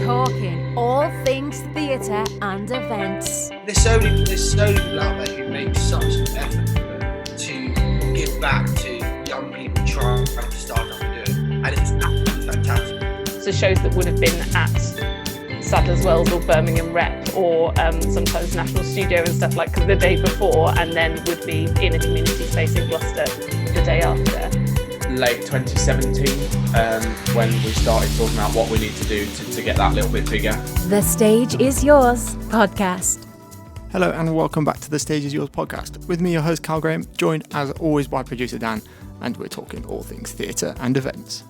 talking all things theatre and events. There's so many people out there who make such an effort to give back to young people trying to start up and do it, and it's absolutely fantastic. So shows that would have been at Sadler's Wells or Birmingham Rep or sometimes National Studio and stuff like the day before, and then would be in a community space in Gloucester the day after. Late 2017, when we started talking about what we need to do to get that little bit bigger. The Stage Is Yours podcast. Hello and welcome back to the Stage Is Yours podcast. With me, your host Cal Graham, joined as always by producer Dan, and we're talking all things theatre and events.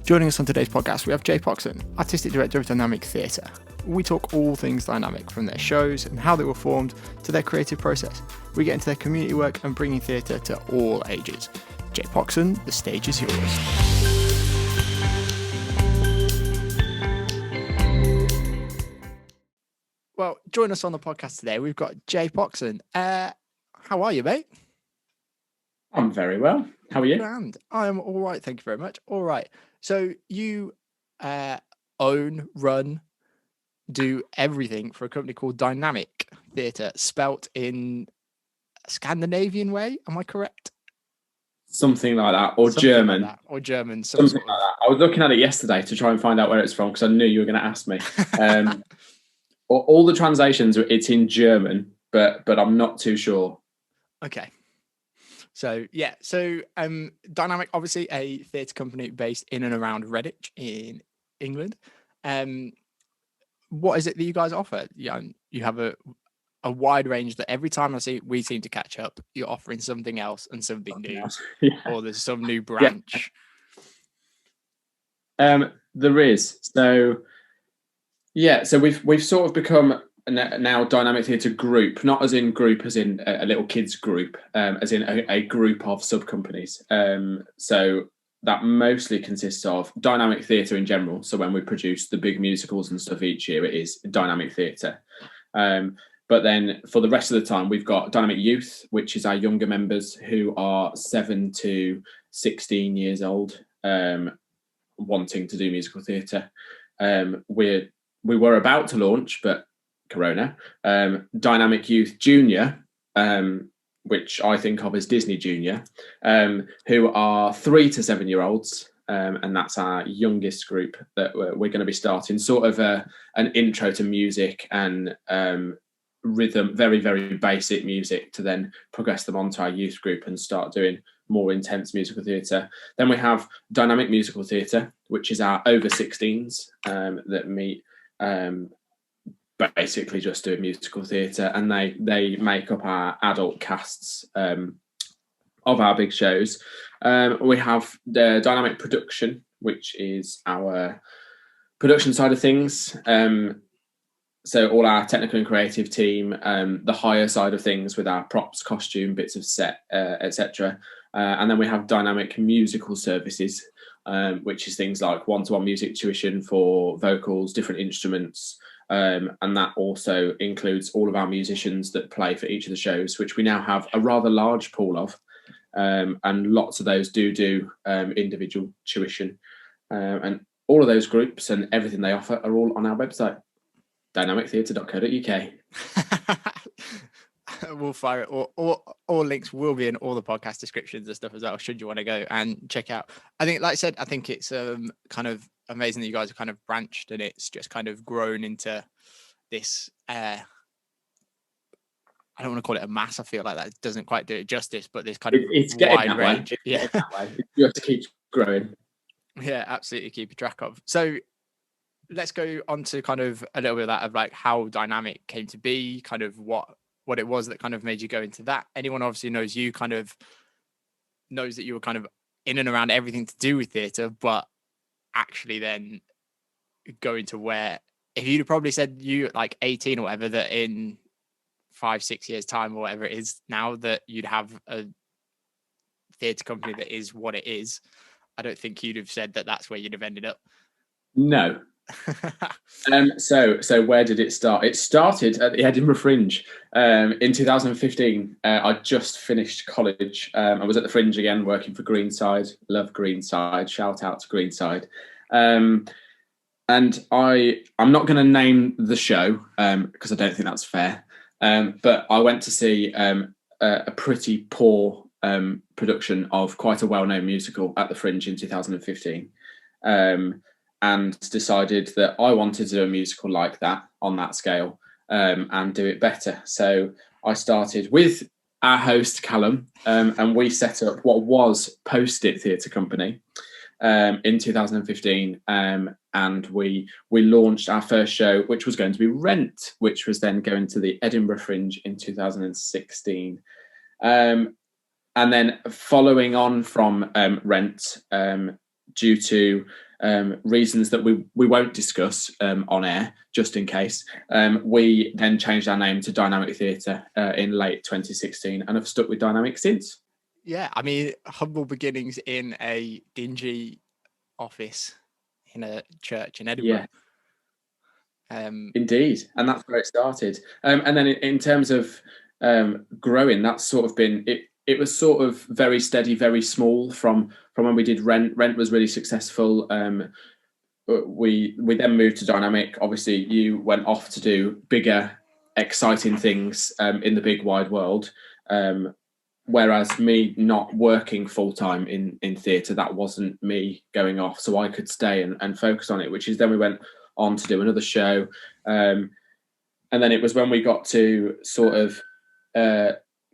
Joining us on today's podcast, we have Jay Poxon, Artistic Director of Dynamik Theatre. We talk all things Dynamik, from their shows and how they were formed to their creative process. We get into their community work and bringing theatre to all ages. Jay Poxon, the stage is yours. Well, join us on the podcast today. We've got Jay Poxon. How are you, mate? I'm very well. How are you? Grand. I am all right. Thank you very much. All right. So you own, run, do everything for a company called Dynamik Theatre, spelt in a Scandinavian way. Am I correct? Something like that, or Something German. like that, or German. Something like that. I was looking at it yesterday to try and find out where it's from because I knew you were going to ask me. All the translations, it's in German, but I'm not too sure. Okay. So yeah, Dynamik, obviously a theatre company based in and around Redditch in England. What is it that you guys offer? Yeah, you have a wide range that every time we seem to catch up, you're offering something else and something new, or there's some new branch. Yeah. There is. So we've sort of become now Dynamik Theatre Group, not as in group as in a little kids group, as in a group of sub companies. So that mostly consists of Dynamik Theatre in general. So when we produce the big musicals and stuff each year, it is Dynamik Theatre. But then for the rest of the time, we've got Dynamik Youth, which is our younger members who are 7 to 16 years old, wanting to do musical theatre. We were about to launch, but Corona. Dynamik Youth Junior, which I think of as Disney Junior, who are 3 to 7 year olds. And that's our youngest group that we're going to be starting, sort of an intro to music and rhythm, very, very basic music, to then progress them onto our youth group and start doing more intense musical theatre. Then we have Dynamik Musical Theatre, which is our over 16s that meet basically just doing musical theatre, and they make up our adult casts of our big shows. We have the Dynamik Production, which is our production side of things. So all our technical and creative team, the higher side of things with our props, costume, bits of set, etc. And then we have Dynamik Musical Services, which is things like one-to-one music tuition for vocals, different instruments. And that also includes all of our musicians that play for each of the shows, which we now have a rather large pool of. And lots of those do individual tuition. And all of those groups and everything they offer are all on our website, dynamiktheatre.co.uk. We'll fire it. All links will be in all the podcast descriptions and stuff as well, should you want to go and check out. I think, like I said, I think it's kind of amazing that you guys have kind of branched and it's just kind of grown into this I don't want to call it a mass. I feel like that doesn't quite do it justice, but this kind of wide range. Yeah, you have to keep growing. Yeah, absolutely, keep track of. So let's go on to kind of a little bit of that, of like how Dynamik came to be, kind of what it was that kind of made you go into that. Anyone obviously knows you, kind of knows that you were kind of in and around everything to do with theatre, but actually then going to where, if you'd have probably said you like 18 or whatever, that in 5-6 years time or whatever it is now, that you'd have a theatre company that is what it is, I don't think you'd have said that that's where you'd have ended up. No. So where did it start? It started at the Edinburgh Fringe in 2015. I just finished college. I was at the Fringe again, working for Greenside. Love Greenside. Shout out to Greenside. And I'm not going to name the show because I don't think that's fair. But I went to see a pretty poor production of quite a well-known musical at the Fringe in 2015, and decided that I wanted to do a musical like that on that scale and do it better. So I started with our host Callum, and we set up what was Post-it Theatre Company in 2015, and we launched our first show, which was going to be Rent, which was then going to the Edinburgh Fringe in 2016. And then following on from Rent, due to reasons that we won't discuss on air, just in case, we then changed our name to Dynamik Theatre in late 2016 and have stuck with Dynamik since. Yeah, I mean, humble beginnings in a dingy office in a church in Edinburgh. Yeah. Indeed, and that's where it started. And then in terms of growing, that's sort of been it. It was sort of very steady, very small from when we did Rent. Rent was really successful. We then moved to Dynamik. Obviously, you went off to do bigger, exciting things in the big wide world. Whereas me not working full time in theatre, that wasn't me going off, so I could stay and focus on it. Which is then we went on to do another show, and then it was when we got to sort of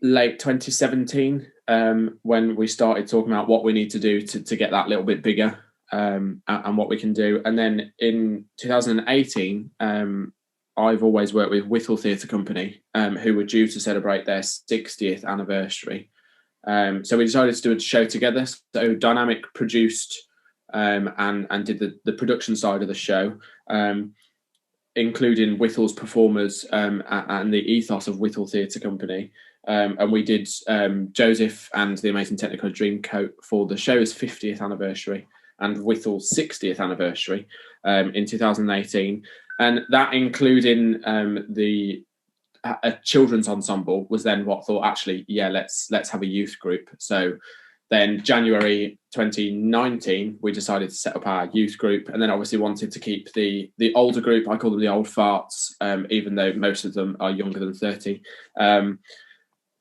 late 2017 when we started talking about what we need to do to get that little bit bigger, and what we can do. And then in 2018, I've always worked with Whittle Theatre Company, who were due to celebrate their 60th anniversary. So we decided to do a show together. So Dynamik produced and did the production side of the show, including Whittle's performers and the ethos of Whittle Theatre Company. And we did Joseph and the Amazing Technicolor Dreamcoat for the show's 50th anniversary and Whittle's 60th anniversary in 2018. And that, including a children's ensemble, was then what thought, actually, yeah, let's have a youth group. So then January 2019, we decided to set up our youth group, and then obviously wanted to keep the older group. I call them the old farts, even though most of them are younger than 30.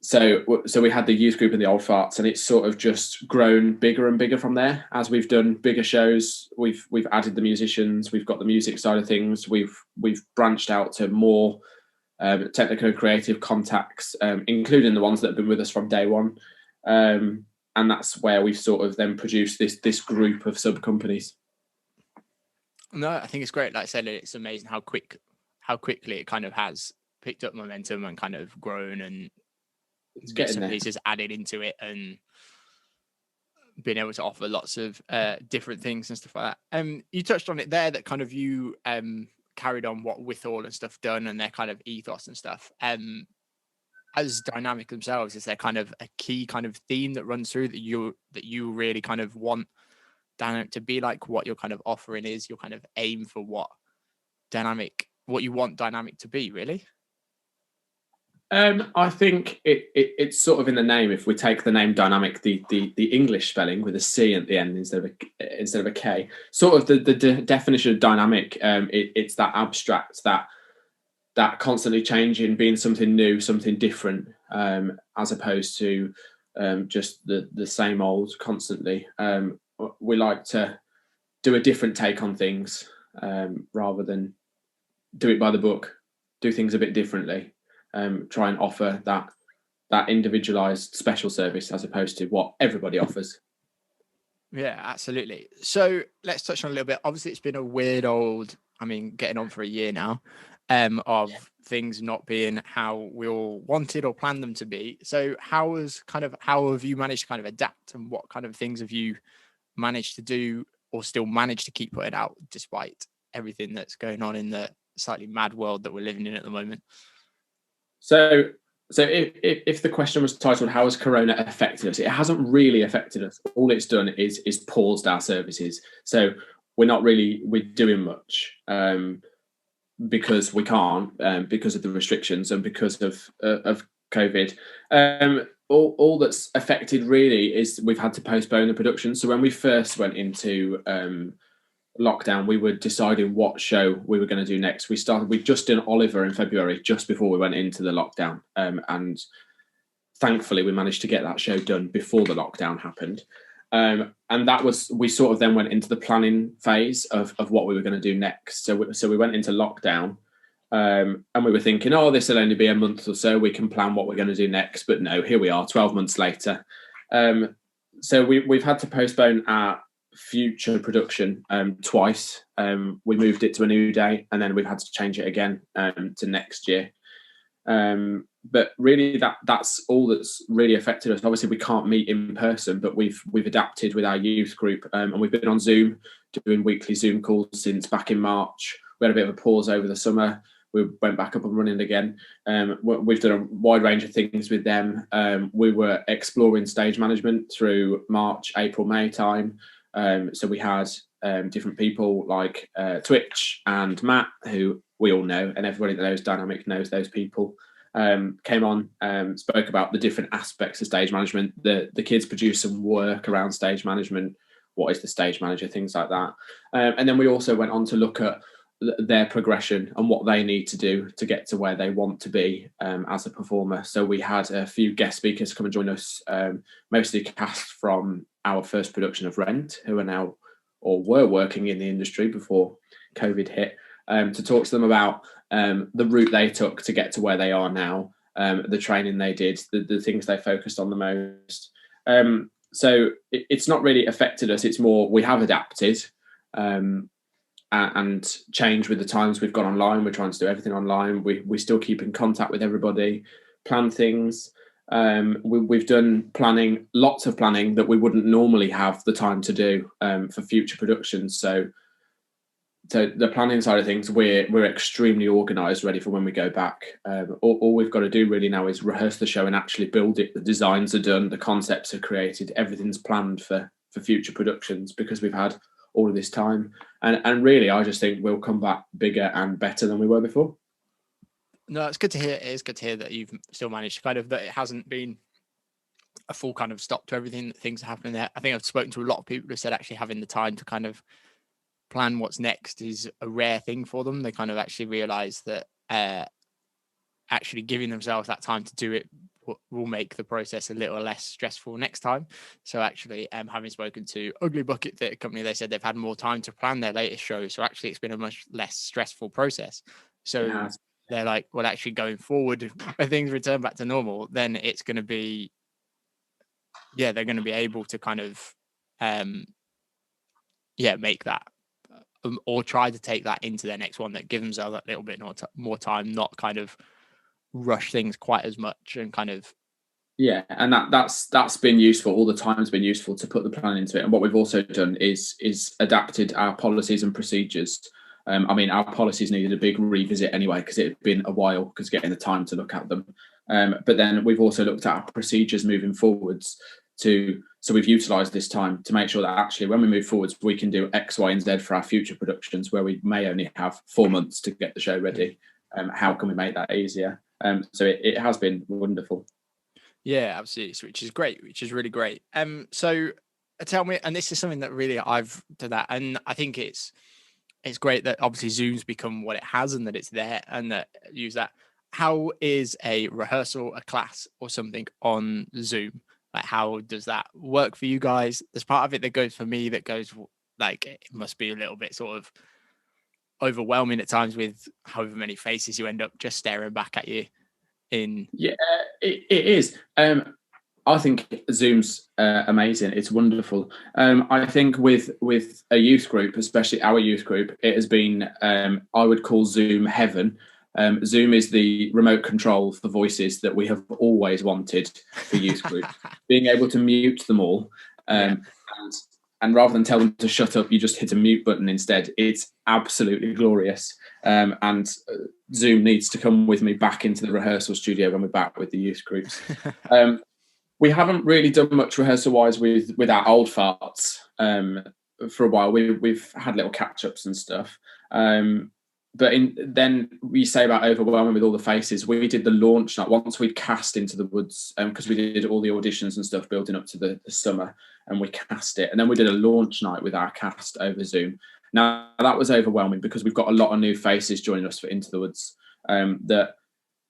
So we had the youth group and the old farts, and it's sort of just grown bigger and bigger from there. As we've done bigger shows, we've added the musicians, we've got the music side of things, we've branched out to more technical creative contacts, including the ones that have been with us from day one, and that's where we've sort of then produced this group of sub companies. No, I think it's great. Like I said, it's amazing how quickly it kind of has picked up momentum and kind of grown, and it's getting there. Pieces added into it, and being able to offer lots of different things and stuff like that. You touched on it there, that kind of you carried on what Whittle and stuff done and their kind of ethos and stuff. As Dynamik themselves, is there kind of a key kind of theme that runs through that you really kind of want Dynamik to be like, what your kind of offering is, your kind of aim for what you want Dynamik to be, really? I think it's sort of in the name. If we take the name Dynamik, the English spelling with a C at the end instead of a K, sort of the definition of dynamic. It's that abstract, that constantly changing, being something new, something different, as opposed to just the same old constantly. We like to do a different take on things, rather than do it by the book, do things a bit differently. Try and offer that individualized special service as opposed to what everybody offers. Yeah, absolutely. So let's touch on a little bit. Obviously, it's been a weird old, getting on for a year now, of things not being how we all wanted or planned them to be. So how have you managed to kind of adapt, and what kind of things have you managed to do or still managed to keep putting out despite everything that's going on in the slightly mad world that we're living in at the moment? So if the question was titled, how has Corona affected us? It hasn't really affected us. All it's done is paused our services. So we're doing much, because we can't, because of the restrictions and because of COVID. All that's affected really is we've had to postpone the production. So when we first went into lockdown, we were deciding what show we were going to do next. We'd just done Oliver in February, just before we went into the lockdown, and thankfully we managed to get that show done before the lockdown happened. And that was, we sort of then went into the planning phase of what we were going to do next. So we went into lockdown, and we were thinking, oh, this will only be a month or so, we can plan what we're going to do next. But no, here we are 12 months later. So we've had to postpone our future production twice. We moved it to a new day, and then we've had to change it again to next year. But really, that's all that's really affected us. Obviously, we can't meet in person, but we've adapted with our youth group, and we've been on Zoom, doing weekly Zoom calls since back in March. We had a bit of a pause over the summer. We went back up and running again. We've done a wide range of things with them. We were exploring stage management through March, April, May time. So we had different people like Twitch and Matt, who we all know, and everybody that knows Dynamik knows those people, came on, spoke about the different aspects of stage management. The kids produced some work around stage management. What is the stage manager? Things like that. And then we also went on to look at their progression and what they need to do to get to where they want to be as a performer. So we had a few guest speakers come and join us, mostly cast from our first production of Rent, who are now or were working in the industry before COVID hit, to talk to them about the route they took to get to where they are now, the training they did, the things they focused on the most. So it's not really affected us. It's more we have adapted and changed with the times we've gone online. We're trying to do everything online. We still keep in contact with everybody, plan things. We've done planning, lots of planning that we wouldn't normally have the time to do for future productions. So the planning side of things, we're extremely organised, ready for when we go back. All we've got to do really now is rehearse the show and actually build it. The designs are done, the concepts are created, everything's planned for future productions because we've had all of this time. And really, I just think we'll come back bigger and better than we were before. No, it's good to hear. It is good to hear that you've still managed to kind of, that it hasn't been a full kind of stop to everything, that things are happening there. I think I've spoken to a lot of people who said actually having the time to kind of plan what's next is a rare thing for them. They kind of actually realize that actually giving themselves that time to do it will make the process a little less stressful next time. So actually, having spoken to Ugly Bucket Theatre Company, they said they've had more time to plan their latest show. So actually, it's been a much less stressful process. So yeah, they're like, well, actually going forward, when things return back to normal, then it's going to be, yeah, they're going to be able to kind of, make that or try to take that into their next one, that give themselves that little bit more time, not kind of rush things quite as much and kind of. Yeah, and that's been useful. All the time's been useful to put the plan into it. And what we've also done is adapted our policies and procedures. I mean, our policies needed a big revisit anyway, because it had been a while, because getting the time to look at them. But then we've also looked at our procedures moving forwards so we've utilised this time to make sure that actually when we move forwards, we can do X, Y, and Z for our future productions where we may only have 4 months to get the show ready. How can we make that easier? So it has been wonderful. Yeah, absolutely, which is great, which is really great. So tell me, and this is something that really I've done that, and I think it's great that obviously Zoom's become what it has and that it's there and that use that. How is a rehearsal, a class or something on Zoom? Like, how does that work for you guys? There's part of it that goes for me that goes like, it must be a little bit sort of overwhelming at times with however many faces you end up just staring back at you in. Yeah, it is. I think Zoom's amazing. It's wonderful. I think with a youth group, especially our youth group, it has been, I would call Zoom heaven. Zoom is the remote control for voices that we have always wanted for youth groups. Being able to mute them all, and rather than tell them to shut up, you just hit a mute button instead. It's absolutely glorious. And Zoom needs to come with me back into the rehearsal studio when we're back with the youth groups. We haven't really done much rehearsal-wise with our old farts for a while. We've had little catch-ups and stuff. But then we say about overwhelming with all the faces. We did the launch night once we'd cast Into the Woods, because we did all the auditions and stuff building up to the summer, and we cast it. And then we did a launch night with our cast over Zoom. Now that was overwhelming because we've got a lot of new faces joining us for Into the Woods that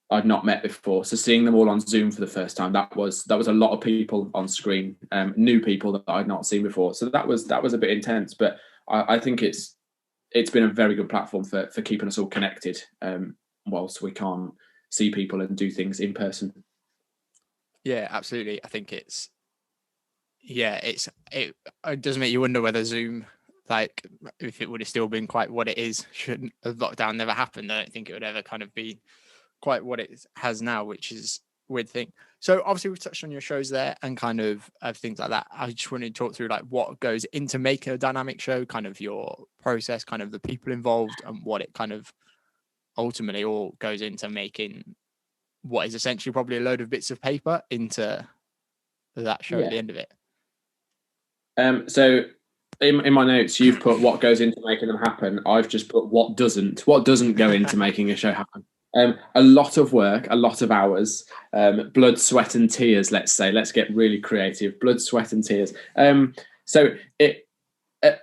I'd not met before. So seeing them all on Zoom for the first time, that was a lot of people on screen, new people that I'd not seen before. So that was a bit intense, but I think it's been a very good platform for keeping us all connected whilst we can't see people and do things in person. Yeah, absolutely. I think it does make you wonder whether Zoom, like, if it would have still been quite what it is, should lockdown never happened. I don't think it would ever kind of be quite what it has now, which is a weird thing. So obviously we've touched on your shows there and kind of things like that. I just wanted to talk through like what goes into making a dynamic show, kind of your process, kind of the people involved, and what it kind of ultimately all goes into making what is essentially probably a load of bits of paper into that show at the end of it. So in my notes, you've put what goes into making them happen. I've just put what doesn't go into making a show happen. A lot of work, a lot of hours, blood, sweat and tears, let's say. Let's get really creative. Blood, sweat and tears. So it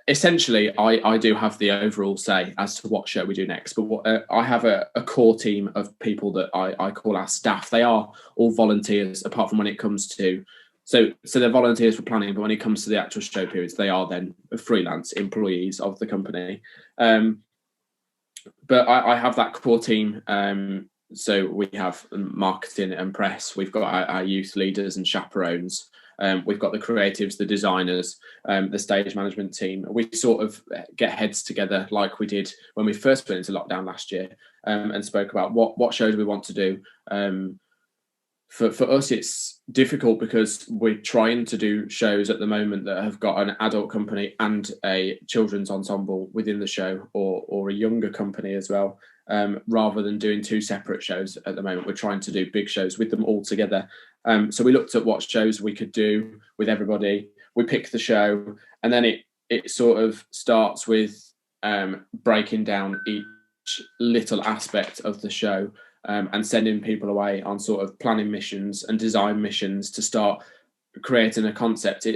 essentially, I do have the overall say as to what show we do next. But I have a core team of people that I call our staff. They are all volunteers, apart from when it comes to... So they're volunteers for planning, but when it comes to the actual show periods, they are then freelance employees of the company. But I have that core team. So we have marketing and press. We've got our youth leaders and chaperones. We've got the creatives, the designers, the stage management team. We sort of get heads together like we did when we first went into lockdown last year, and spoke about what shows we want to do. For us, it's difficult because we're trying to do shows at the moment that have got an adult company and a children's ensemble within the show, or a younger company as well, rather than doing two separate shows at the moment. We're trying to do big shows with them all together. So we looked at what shows we could do with everybody. We picked the show, and then it sort of starts with breaking down each little aspect of the show. And sending people away on sort of planning missions and design missions to start creating a concept.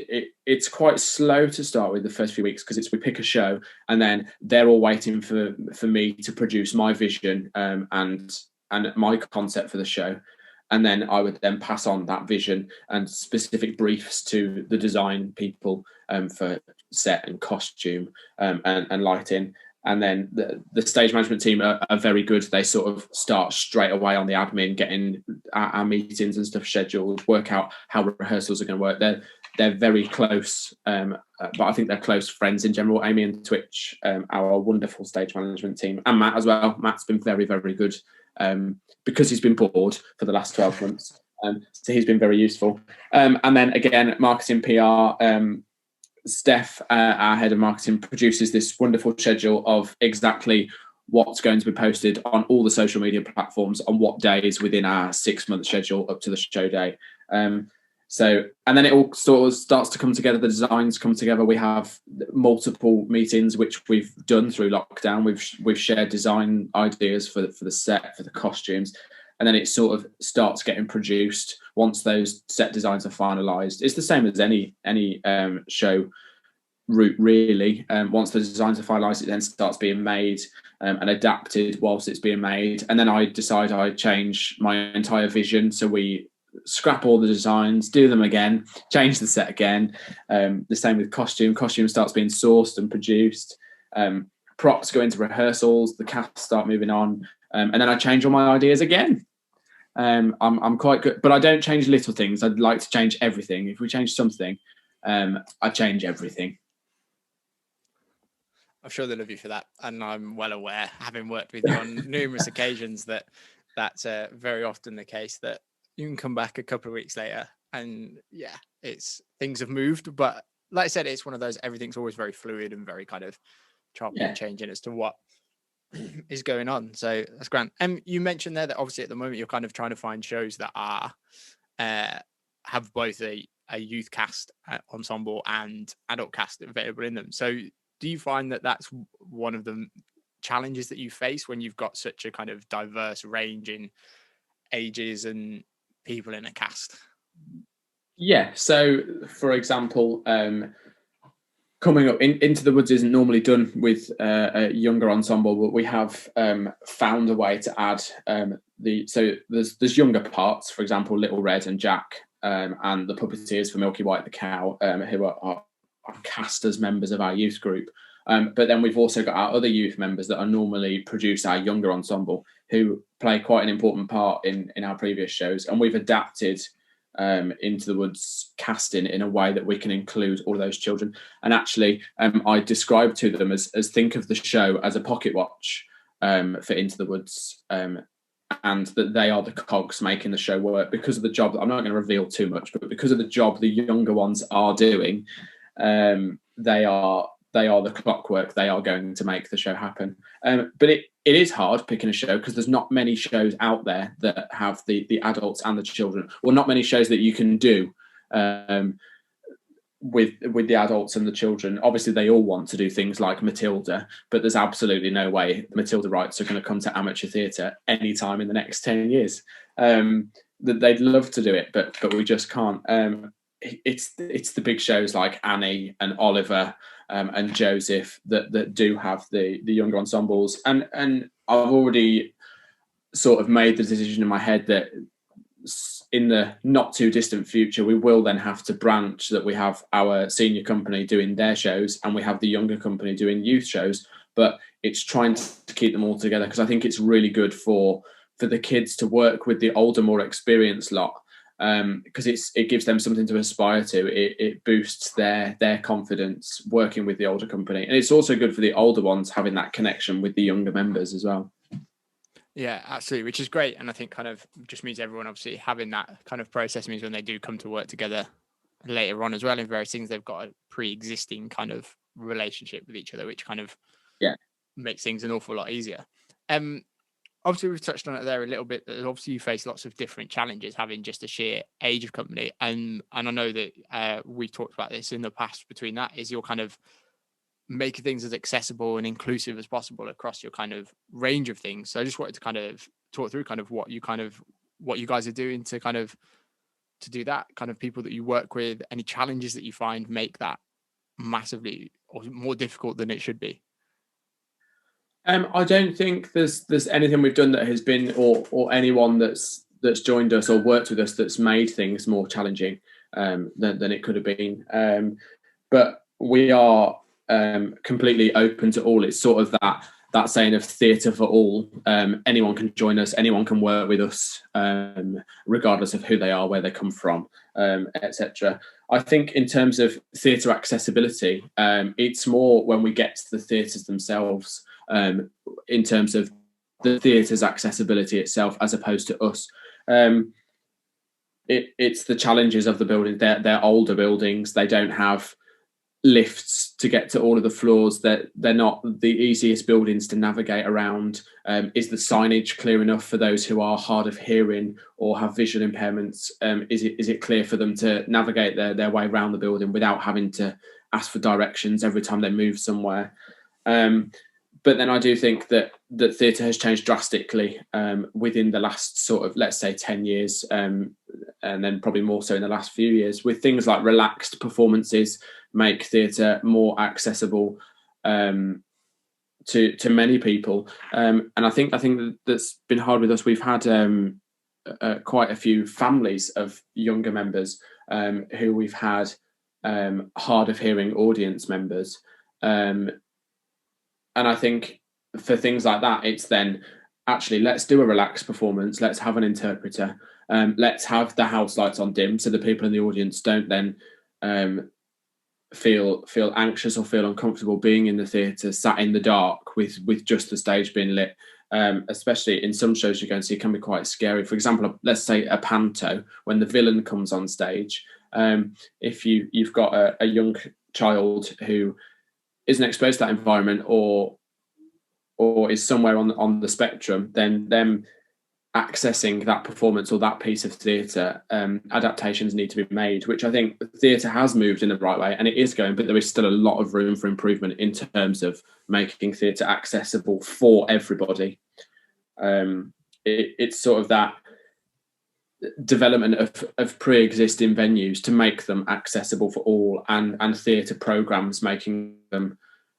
It's quite slow to start with the first few weeks because we pick a show and then they're all waiting for me to produce my vision and my concept for the show. And then I would then pass on that vision and specific briefs to the design people for set and costume and lighting. And then the stage management team are very good. They sort of start straight away on the admin, getting our meetings and stuff scheduled, work out how rehearsals are going to work. They're very close, but I think they're close friends in general. Amy and Twitch, our wonderful stage management team, and Matt as well. Matt's been very, very good because he's been bored for the last 12 months. So he's been very useful. And then again, marketing, PR, Steph, our head of marketing, produces this wonderful schedule of exactly what's going to be posted on all the social media platforms on what days within our 6-month schedule up to the show day. And then it all sort of starts to come together. The designs come together. We have multiple meetings, which we've done through lockdown. We've shared design ideas for the set, for the costumes. And then it sort of starts getting produced once those set designs are finalised. It's the same as any show route, really. Once the designs are finalised, it then starts being made and adapted whilst it's being made. And then I decide I change my entire vision. So we scrap all the designs, do them again, change the set again. The same with costume. Costume starts being sourced and produced. Props go into rehearsals. The cast start moving on. And then I change all my ideas again. I'm quite good, but I don't change little things. I'd like to change everything. If we change something, I change everything. I'm sure they love you for that, and I'm well aware, having worked with you on numerous occasions, that that's very often the case. That you can come back a couple of weeks later, and yeah, it's things have moved. But like I said, it's one of those. Everything's always very fluid and very kind of chopping and changing as to what is going on. So that's grand. And you mentioned there that obviously at the moment you're kind of trying to find shows that are have both a youth cast ensemble and adult cast available in them. So do you find that that's one of the challenges that you face when you've got such a kind of diverse range in ages and people in a cast? Yeah. So for example, coming up, Into the Woods isn't normally done with a younger ensemble, but we have found a way to add so there's younger parts, for example, Little Red and Jack, and the puppeteers for Milky White the cow, who are cast as members of our youth group. But then we've also got our other youth members that are normally produce our younger ensemble, who play quite an important part in our previous shows, and we've adapted Into the Woods casting in a way that we can include all those children. And actually, I described to them as think of the show as a pocket watch for Into the Woods, and that they are the cogs making the show work because of the job. I'm not going to reveal too much, but because of the job the younger ones are doing, they are the clockwork. They are going to make the show happen. But it is hard picking a show because there's not many shows out there that have the adults and the children, or not many shows that you can do with the adults and the children. Obviously, they all want to do things like Matilda, but there's absolutely no way Matilda rights are going to come to amateur theatre anytime in the next 10 years. They'd love to do it, but we just can't. It's the big shows like Annie and Oliver and Joseph that do have the younger ensembles, and I've already sort of made the decision in my head that in the not too distant future we will then have to branch, that we have our senior company doing their shows and we have the younger company doing youth shows, but it's trying to keep them all together, because I think it's really good for the kids to work with the older, more experienced lot, because it gives them something to aspire to. It boosts their confidence working with the older company, and it's also good for the older ones having that connection with the younger members as well. Yeah, absolutely, which is great. And I think kind of just means everyone obviously having that kind of process means when they do come to work together later on as well in various things, they've got a pre-existing kind of relationship with each other, which kind of makes things an awful lot easier. Obviously, we've touched on it there a little bit. Obviously, you face lots of different challenges having just a sheer age of company. And I know that we talked about this in the past. Between that is your kind of make things as accessible and inclusive as possible across your kind of range of things. So I just wanted to kind of talk through kind of what you guys are doing to do that, kind of people that you work with, any challenges that you find make that massively or more difficult than it should be. I don't think there's anything we've done that has been, or anyone that's joined us or worked with us that's made things more challenging than it could have been. But we are completely open to all. It's sort of that saying of theatre for all. Anyone can join us, anyone can work with us, regardless of who they are, where they come from, etc. I think in terms of theatre accessibility, it's more when we get to the theatres themselves, in terms of the theatre's accessibility itself, as opposed to us. It's the challenges of the building. They're older buildings. They don't have lifts to get to all of the floors. They're not the easiest buildings to navigate around. Is the signage clear enough for those who are hard of hearing or have visual impairments? Is it clear for them to navigate their way around the building without having to ask for directions every time they move somewhere? But then I do think that theatre has changed drastically within the last sort of, let's say, 10 years, and then probably more so in the last few years, with things like relaxed performances make theatre more accessible to many people. And I think that's been hard with us. We've had quite a few families of younger members who we've had hard of hearing audience members. And I think for things like that, it's then actually, let's do a relaxed performance. Let's have an interpreter. Let's have the house lights on dim so the people in the audience don't then feel anxious or feel uncomfortable being in the theatre, sat in the dark with just the stage being lit. Especially in some shows you go and see, can be quite scary. For example, let's say a panto, when the villain comes on stage. If you've got a young child who isn't exposed to that environment or is somewhere on the spectrum, then them accessing that performance or that piece of theatre, adaptations need to be made, which I think theatre has moved in the right way, and it is going, but there is still a lot of room for improvement in terms of making theatre accessible for everybody. It's sort of that development of pre-existing venues to make them accessible for all, and theatre programmes making them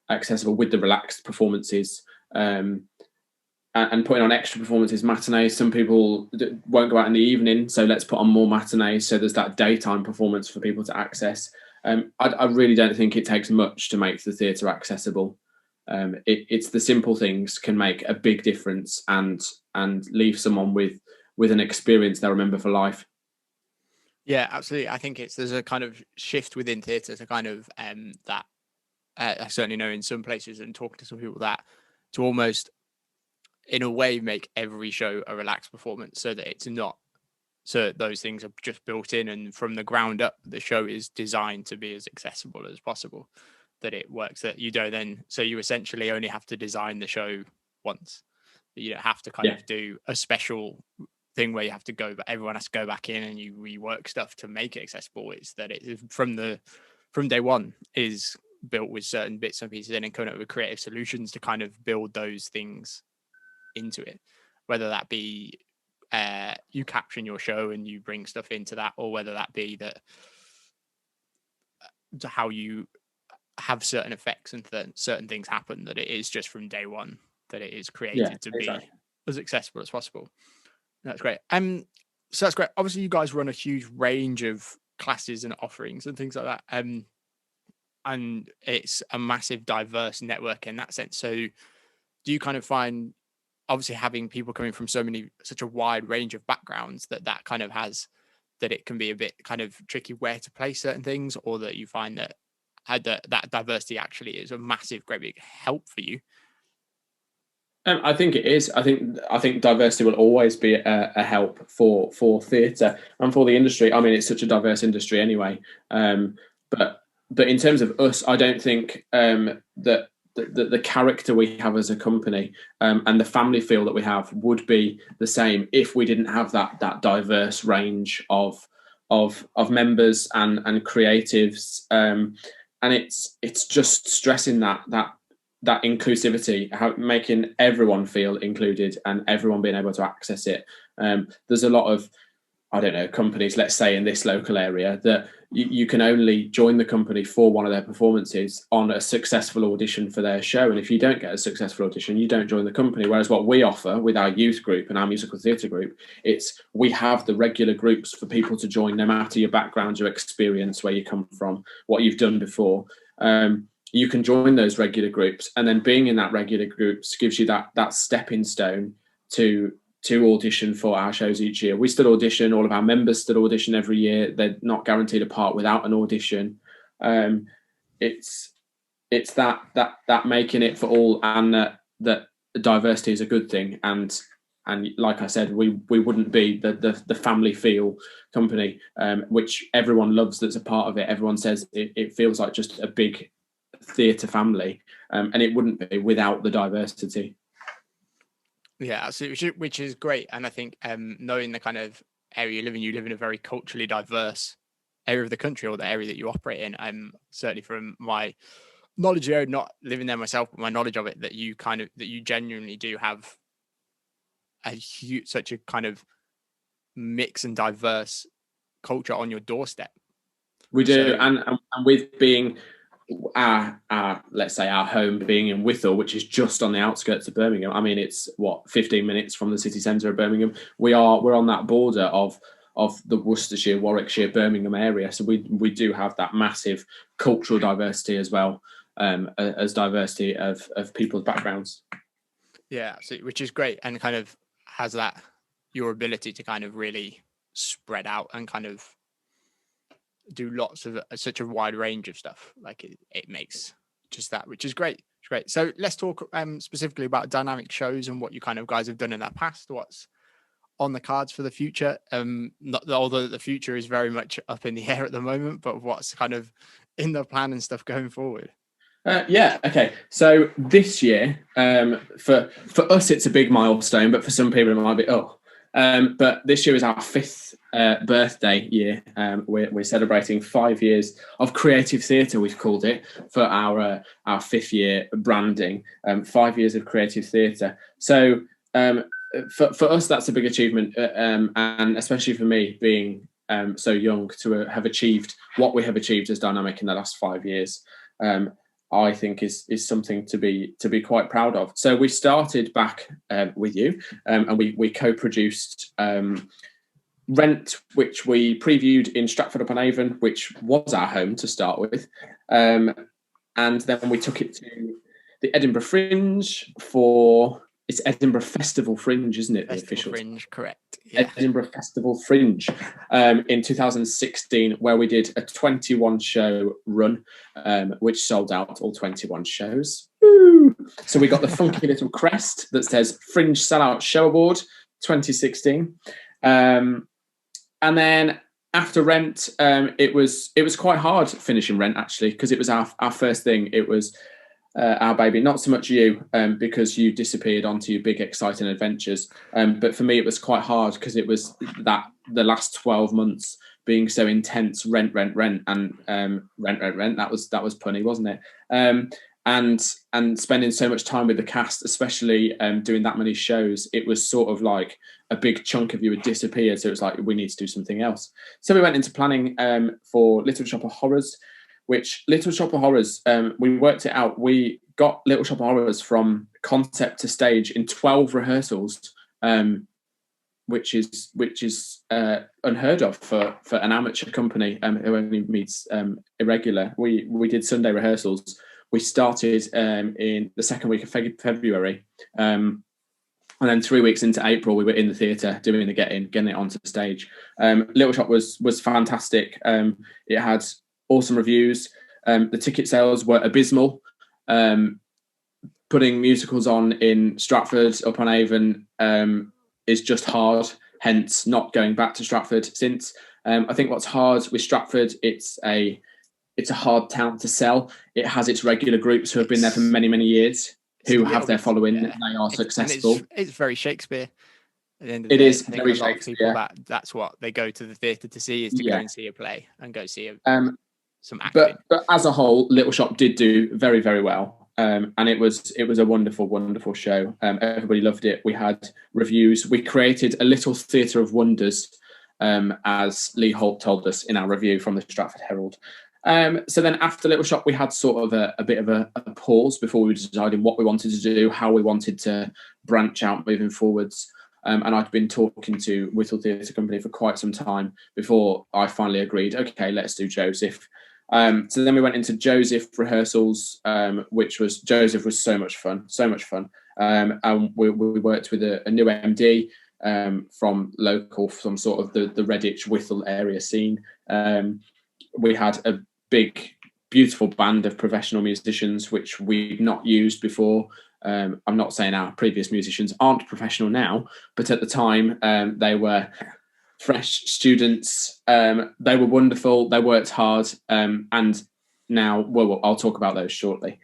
accessible with the relaxed performances, and putting on extra performances, matinees. Some people won't go out in the evening, so let's put on more matinees, so there's that daytime performance for people to access. I really don't think it takes much to make the theatre accessible. It's the simple things can make a big difference and leave someone with an experience they'll remember for life. Yeah, absolutely. I think there's a kind of shift within theatre to kind of that I certainly know in some places and talking to some people that to almost in a way make every show a relaxed performance, so that it's not, so those things are just built in, and from the ground up the show is designed to be as accessible as possible, that it works, that you don't then, so you essentially only have to design the show once, you don't have to kind of do a special thing where you have to go, but everyone has to go back in and you rework stuff to make it accessible. It's that it from day one is built with certain bits and pieces in, and coming up with creative solutions to kind of build those things into it, whether that be you caption your show and you bring stuff into that, or whether that be that how you have certain effects and certain things happen, that it is just from day one that it is created to be as accessible as possible. That's great. So that's great. Obviously you guys run a huge range of classes and offerings and things like that, and it's a massive diverse network in that sense. So do you kind of find, obviously having people coming from such a wide range of backgrounds, that kind of has, that it can be a bit kind of tricky where to place certain things, or that you find that that diversity actually is a massive, great big help for you? I think it is. I think diversity will always be a help for theatre and for the industry. I mean, it's such a diverse industry anyway. But in terms of us, I don't think that the character we have as a company and the family feel that we have would be the same if we didn't have that diverse range of members and creatives. And it's just stressing that inclusivity, making everyone feel included and everyone being able to access it. There's a lot of, I don't know, companies, let's say in this local area, that you can only join the company for one of their performances on a successful audition for their show. And if you don't get a successful audition, you don't join the company. Whereas what we offer with our youth group and our musical theatre group, we have the regular groups for people to join, no matter your background, your experience, where you come from, what you've done before. You can join those regular groups, and then being in that regular groups gives you that stepping stone to audition for our shows each year. We still audition, all of our members still audition every year. They're not guaranteed a part without an audition. It's that making it for all, and that diversity is a good thing. And like I said, we wouldn't be the family feel company, which everyone loves that's a part of it. Everyone says it feels like just a big theatre family, and it wouldn't be without the diversity. Yeah, absolutely, which is great. And I think knowing the kind of area you live in a very culturally diverse area of the country, or the area that you operate in. I'm certainly, from my knowledge, not living there myself, but my knowledge of it, that you genuinely do have such a kind of mix and diverse culture on your doorstep. We do, and with being our let's say our home being in Withall, which is just on the outskirts of Birmingham. I mean, it's 15 minutes from the city centre of Birmingham. We're on that border of the Worcestershire, Warwickshire, Birmingham area. So we do have that massive cultural diversity as well, as diversity of people's backgrounds. Yeah, absolutely, which is great, and kind of has that your ability to kind of really spread out and kind of do lots of such a wide range of stuff. Like it makes just that, which is great. It's great. So let's talk specifically about Dynamik shows and what you kind of guys have done in that past. What's on the cards for the future? Although the future is very much up in the air at the moment, but what's kind of in the plan and stuff going forward? Okay. So this year, for us, it's a big milestone, but for some people it might be but this year is our 5th birthday year. We're celebrating 5 years of creative theatre, we've called it, for our 5th year branding. 5 years of creative theatre. So for us, that's a big achievement, and especially for me, being so young, to have achieved what we have achieved as Dynamik in the last 5 years. I think is something to be quite proud of. So we started back with you, and we co-produced Rent, which we previewed in Stratford-upon-Avon, which was our home to start with, and then we took it to the Edinburgh Fringe for. It's Edinburgh Festival Fringe, isn't it? Festival the official Fringe, correct. Yeah. Edinburgh Festival Fringe in 2016, where we did a 21 show run, which sold out all 21 shows. Woo! So we got the funky little crest that says Fringe Sellout Show Award 2016. And then after Rent, it was quite hard finishing Rent, actually, because it was our first thing. It was our baby, not so much you, because you disappeared onto your big exciting adventures, but for me it was quite hard because it was the last 12 months being so intense. Rent and rent. That was punny, wasn't it? And spending so much time with the cast, especially doing that many shows, it was sort of like a big chunk of you had disappeared, so it was like, we need to do something else. So we went into planning for Little Shop of Horrors, which Little Shop of Horrors, we worked it out. We got Little Shop of Horrors from concept to stage in 12 rehearsals, which is unheard of for an amateur company who only meets irregular. We did Sunday rehearsals. We started in the second week of February, and then 3 weeks into April, we were in the theatre doing the getting it onto the stage. Little Shop was fantastic. It had awesome reviews. The ticket sales were abysmal. Putting musicals on in Stratford-upon-Avon is just hard, hence not going back to Stratford since. I think what's hard with Stratford, it's a hard town to sell. It has its regular groups who have been there for many, many years, who have their following, and they are successful. It's very Shakespeare. At the end of the day, is I think very a lot of Shakespeare. people that's what they go to the theatre to see, is to go and see a play and go see some acting. But as a whole, Little Shop did do very, very well. And it was a wonderful, wonderful show. Everybody loved it. We had reviews. We created a little theatre of wonders, as Lee Holt told us in our review from the Stratford Herald. So then after Little Shop, we had sort of a bit of a pause before we were deciding what we wanted to do, how we wanted to branch out moving forwards. And I'd been talking to Whittle Theatre Company for quite some time before I finally agreed, okay, let's do Joseph. So then we went into Joseph rehearsals, Joseph was so much fun. And we worked with a new MD from sort of the Redditch Whittle area scene. We had a big, beautiful band of professional musicians, which we'd not used before. I'm not saying our previous musicians aren't professional now, but at the time they were fresh students. They were wonderful. They worked hard, and now, well, I'll talk about those shortly.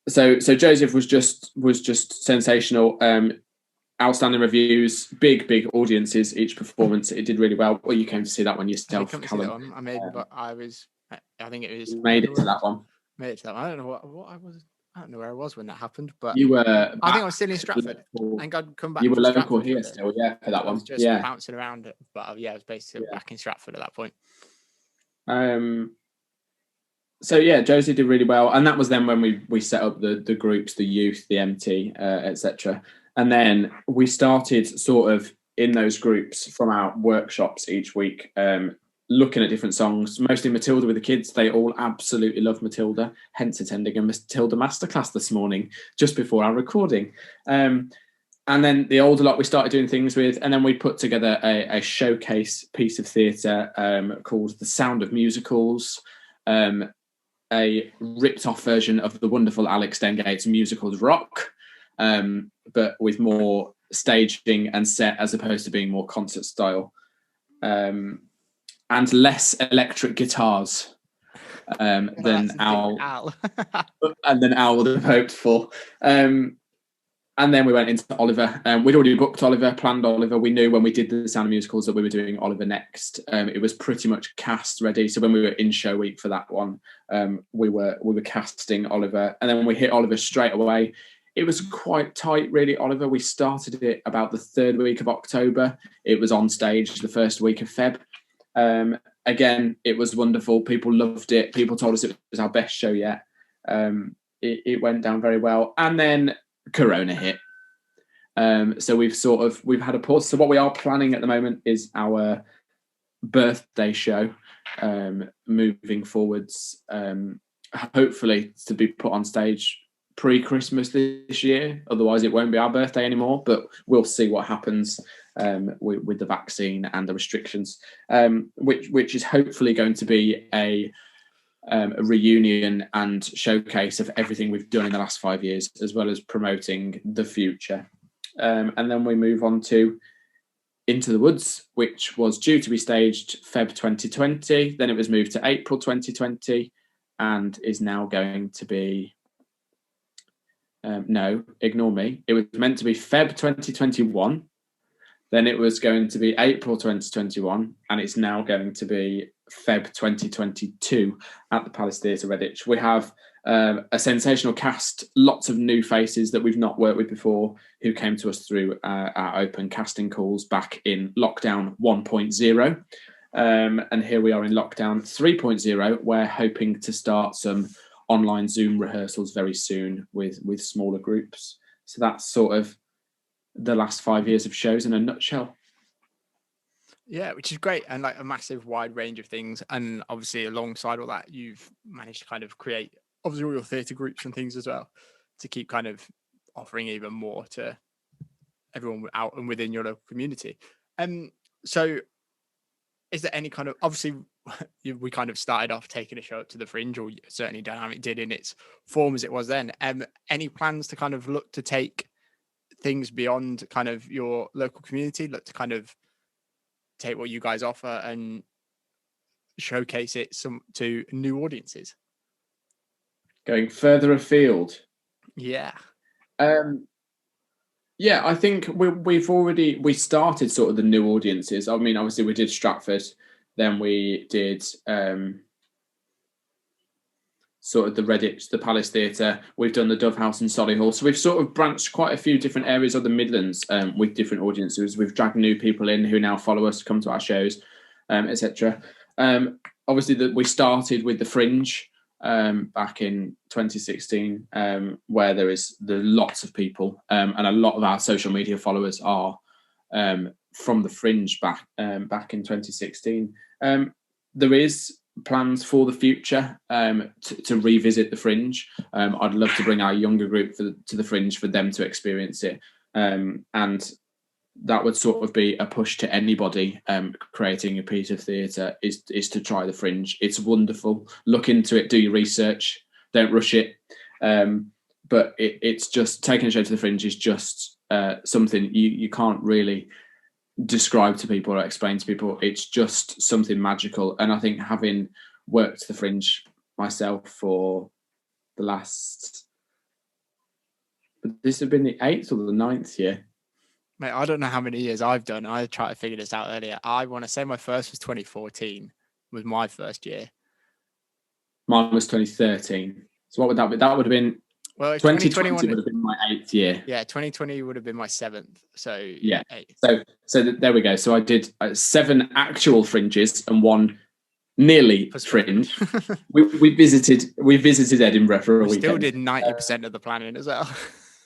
So Joseph was just sensational. Outstanding reviews, big audiences each performance. It did really well. Well, you came to see that one yourself, Callum. I made, but I think it was made it to that one. I don't know what I was. I don't know where I was when that happened, but you were. I think I was still in Stratford. Thank God, come back. You were local Stratford here still, yeah, for that one. I was just bouncing around it, but I was basically back in Stratford at that point. So yeah, Josie did really well, and that was then when we set up the groups, the youth, the MT, etc. And then we started sort of in those groups from our workshops each week, looking at different songs, mostly Matilda with the kids. They all absolutely love Matilda, hence attending a Matilda masterclass this morning, just before our recording. And then the older lot we started doing things with, and then we put together a showcase piece of theatre called The Sound of Musicals, a ripped-off version of the wonderful Alex Dengate's Musicals Rock, but with more staging and set as opposed to being more concert style. And less electric guitars than Al and then Al would have hoped for. And then we went into Oliver. We'd already booked Oliver, planned Oliver. We knew when we did the Sound of Musicals that we were doing Oliver next. It was pretty much cast ready. So when we were in show week for that one, we were casting Oliver, and then we hit Oliver straight away. it was quite tight, really, Oliver. We started it about the 3rd week of October. It was on stage the 1st week of Feb. Again, it was wonderful. People loved it. People told us it was our best show yet. It went down very well. And then Corona hit. So we've had a pause. So what we are planning at the moment is our birthday show, moving forwards, hopefully to be put on stage pre-Christmas this year. Otherwise it won't be our birthday anymore, but we'll see what happens with the vaccine and the restrictions, which is hopefully going to be a reunion and showcase of everything we've done in the last 5 years, as well as promoting the future. And then we move on to Into the Woods, which was due to be staged Feb 2020. Then it was moved to April 2020 and is now going to be... no, ignore me. It was meant to be Feb 2021. Then it was going to be April 2021, and it's now going to be Feb 2022 at the Palace Theatre, Redditch. We have a sensational cast, lots of new faces that we've not worked with before, who came to us through our open casting calls back in lockdown 1.0. And here we are in lockdown 3.0. We're hoping to start some online Zoom rehearsals very soon with smaller groups. So that's sort of the last 5 years of shows in a nutshell. Yeah, which is great, and like a massive wide range of things. And obviously alongside all that, you've managed to kind of create obviously all your theatre groups and things as well, to keep kind of offering even more to everyone out and within your local community. So is there any kind of, obviously we kind of started off taking a show up to the Fringe, or certainly Dynamik did in its form as it was then. Any plans to kind of look to take things beyond kind of your local community, look to kind of take what you guys offer and showcase it to new audiences? Going further afield. Yeah. Yeah, I think we started sort of the new audiences. I mean, obviously we did Stratford, then we did sort of the Redditch, the Palace Theatre. We've done the Dove House and Solihull. So we've sort of branched quite a few different areas of the Midlands with different audiences. We've dragged new people in who now follow us, come to our shows, etc. Obviously, we started with the Fringe back in 2016, where there's lots of people, and a lot of our social media followers are from the Fringe back in 2016. There is plans for the future to revisit the Fringe. I'd love to bring our younger group to the Fringe for them to experience it, and that would sort of be a push to anybody creating a piece of theatre is to try the Fringe. It's wonderful. Look into it, do your research, don't rush it. But it's just taking a show to the Fringe is just something you can't really describe to people or explain to people. It's just something magical. And I think having worked the Fringe myself for the last, this has been the 8th or the 9th year. Mate, I don't know how many years I've done. I tried to figure this out earlier. I want to say my first was 2014, was my first year. Mine was 2013. So what would that be? That would have been, well, 2020 would have been my 8th year. Yeah, 2020 would have been my 7th. So yeah. 8th. So there we go. So I did 7 actual Fringes and 1 nearly Fringe. we visited Edinburgh for a weekend. Still did 90% of the planning as well.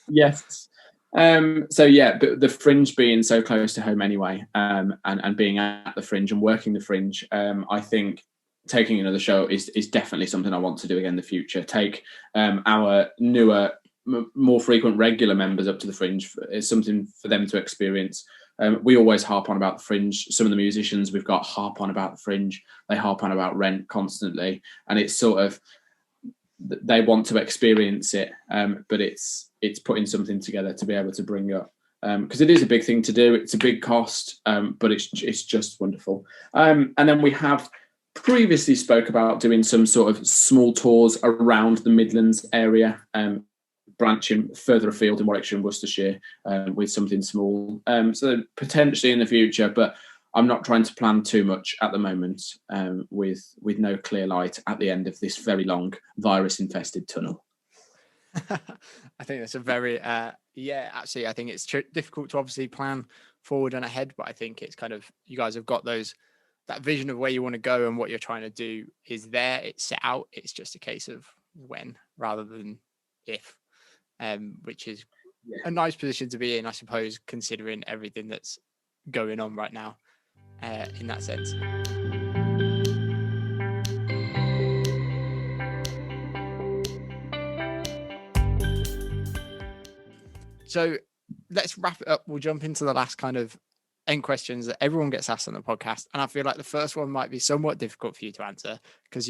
Yes. So yeah, but the Fringe being so close to home anyway, and being at the Fringe and working the Fringe, I think taking another show is definitely something I want to do again in the future. Take our newer, more frequent regular members up to the Fringe is something for them to experience. We always harp on about the Fringe. Some of the musicians we've got harp on about the Fringe. They harp on about Rent constantly, and it's sort of, they want to experience it, but it's putting something together to be able to bring up, because it is a big thing to do. It's a big cost, but it's just wonderful. And then we have previously spoke about doing some sort of small tours around the Midlands area, branching further afield in Warwickshire and Worcestershire with something small. So potentially in the future, but I'm not trying to plan too much at the moment, with no clear light at the end of this very long virus-infested tunnel. I think that's a very yeah, absolutely. I think it's difficult to obviously plan forward and ahead, but I think it's kind of, you guys have got that vision of where you want to go and what you're trying to do is there. It's set out. It's just a case of when rather than if, which is a nice position to be in, I suppose, considering everything that's going on right now in that sense. So let's wrap it up. We'll jump into the last kind of end questions that everyone gets asked on the podcast. And I feel like the first one might be somewhat difficult for you to answer because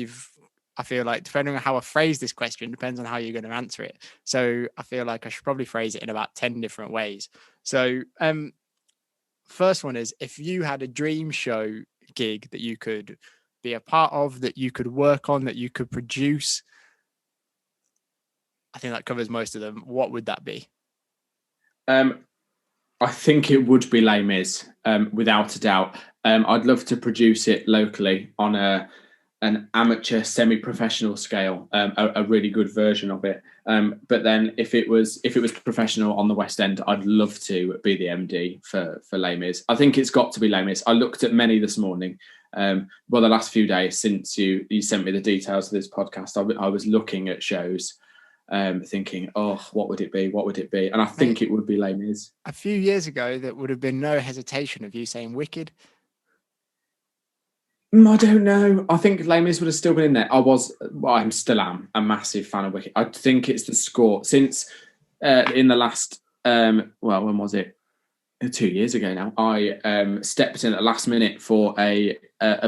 I feel like depending on how I phrase this question depends on how you're going to answer it. So I feel like I should probably phrase it in about 10 different ways. So first one is, if you had a dream show gig that you could be a part of, that you could work on, that you could produce, I think that covers most of them. What would that be? I think it would be Les Mis, without a doubt. I'd love to produce it locally on an amateur, semi-professional scale, a really good version of it. But then if it was professional on the West End, I'd love to be the MD for Les Mis. I think it's got to be Les Mis. I looked at many this morning. The last few days since you sent me the details of this podcast, I was looking at shows. Thinking, what would it be? And I think it would be Les Mis. A few years ago, there would have been no hesitation of you saying Wicked. I don't know. I think Les Mis would have still been in there. I still am a massive fan of Wicked. I think it's the score since in the last, when was it? 2 years ago now. I stepped in at the last minute for a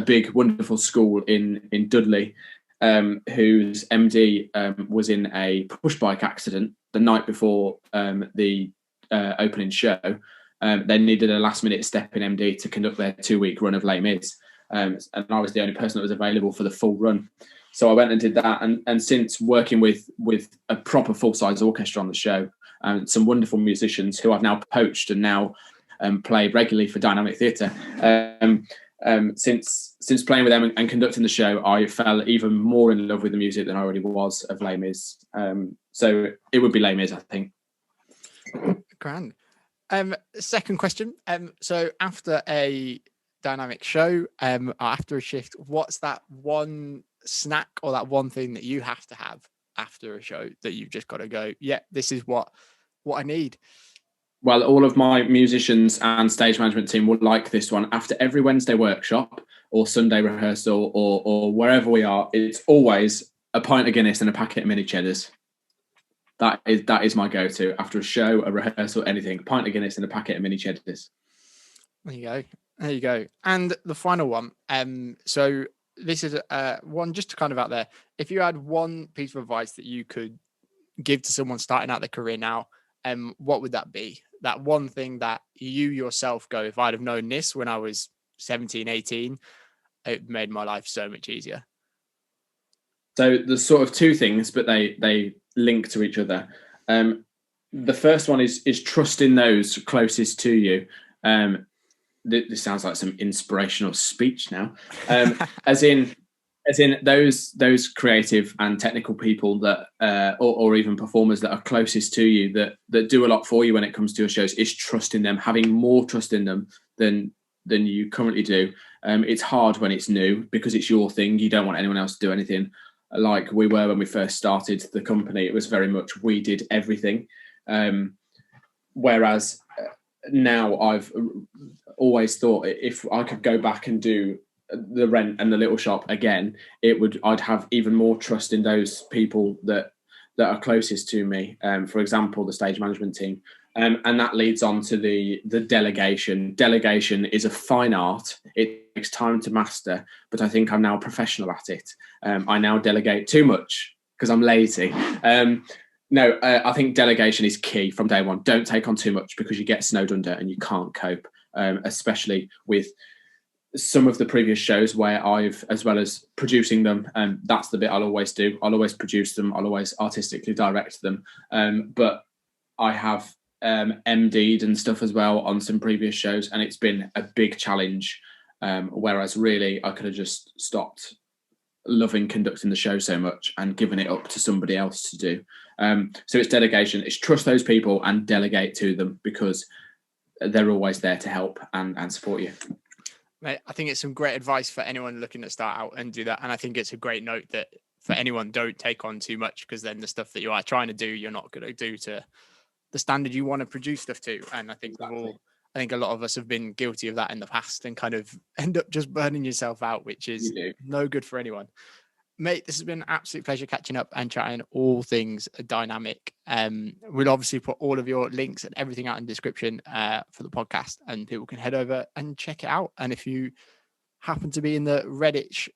big, wonderful school in Dudley. Whose MD was in a push bike accident the night before the opening show. They needed a last minute step in MD to conduct their 2-week run of Les Mis. And I was the only person that was available for the full run. So I went and did that. And since working with a proper full-size orchestra on the show, and some wonderful musicians who I've now poached and now play regularly for Dynamik Theatre, since playing with them and conducting the show, I fell even more in love with the music than I already was of Les Mis. So it would be Les Mis, I think. Grand. Second question. So after a Dynamik show, after a shift, what's that one snack or that one thing that you have to have after a show that you've just got to go, yeah, this is what I need? Well, all of my musicians and stage management team will like this one. After every Wednesday workshop or Sunday rehearsal or wherever we are, it's always a pint of Guinness and a packet of mini cheddars. That is my go-to after a show, a rehearsal, anything. Pint of Guinness and a packet of mini cheddars. There you go. And the final one. So this is one just to kind of out there. If you had one piece of advice that you could give to someone starting out their career now, what would that be? That one thing that you yourself go, if I'd have known this when I was 17, 18, it made my life so much easier. So there's sort of two things, but they link to each other. The first one is trusting those closest to you. This sounds like some inspirational speech now. As in those creative and technical people that, or even performers that are closest to you that do a lot for you when it comes to your shows, is trusting them, having more trust in them than you currently do. It's hard when it's new because it's your thing. You don't want anyone else to do anything like we were when we first started the company. It was very much we did everything. Whereas now I've always thought if I could go back and do the Rent and the Little Shop again, I'd have even more trust in those people that are closest to me. For example, the stage management team, and that leads on to the delegation. Delegation is a fine art. It takes time to master, but I think I'm now a professional at it. I now delegate too much because I'm lazy. I think delegation is key from day one. Don't take on too much because you get snowed under and you can't cope, especially with some of the previous shows where I've, as well as producing them, that's the bit I'll always do. I'll always produce them. I'll always artistically direct them. But I have MD'd and stuff as well on some previous shows, and it's been a big challenge. Whereas really I could have just stopped loving conducting the show so much and giving it up to somebody else to do. So it's delegation. It's trust those people and delegate to them, because they're always there to help and support you. Mate, I think it's some great advice for anyone looking to start out and do that. And I think it's a great note that for anyone, don't take on too much, because then the stuff that you are trying to do, you're not going to do to the standard you want to produce stuff to. And I think I think a lot of us have been guilty of that in the past and kind of end up just burning yourself out, which is no good for anyone. Mate, this has been an absolute pleasure catching up and chatting all things Dynamik. We'll obviously put all of your links and everything out in the description for the podcast, and people can head over and check it out. And if you happen to be in the Redditch,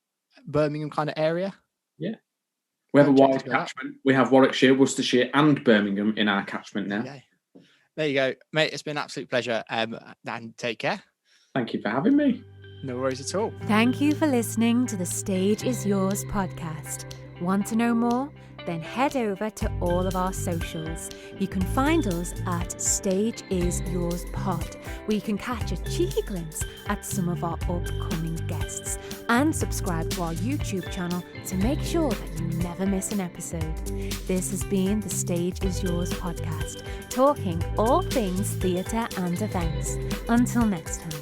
Birmingham kind of area, we have a wide catchment. We have Warwickshire, Worcestershire and Birmingham in our catchment now. There you go, mate. It's been an absolute pleasure, and take care. Thank you for having me. No worries at all. Thank you for listening to the Stage Is Yours podcast. Want to know more? Then head over to all of our socials. You can find us at Stage Is Yours Pod, where you can catch a cheeky glimpse at some of our upcoming guests, and subscribe to our YouTube channel to make sure that you never miss an episode. This has been the Stage Is Yours podcast, talking all things theatre and events. Until next time.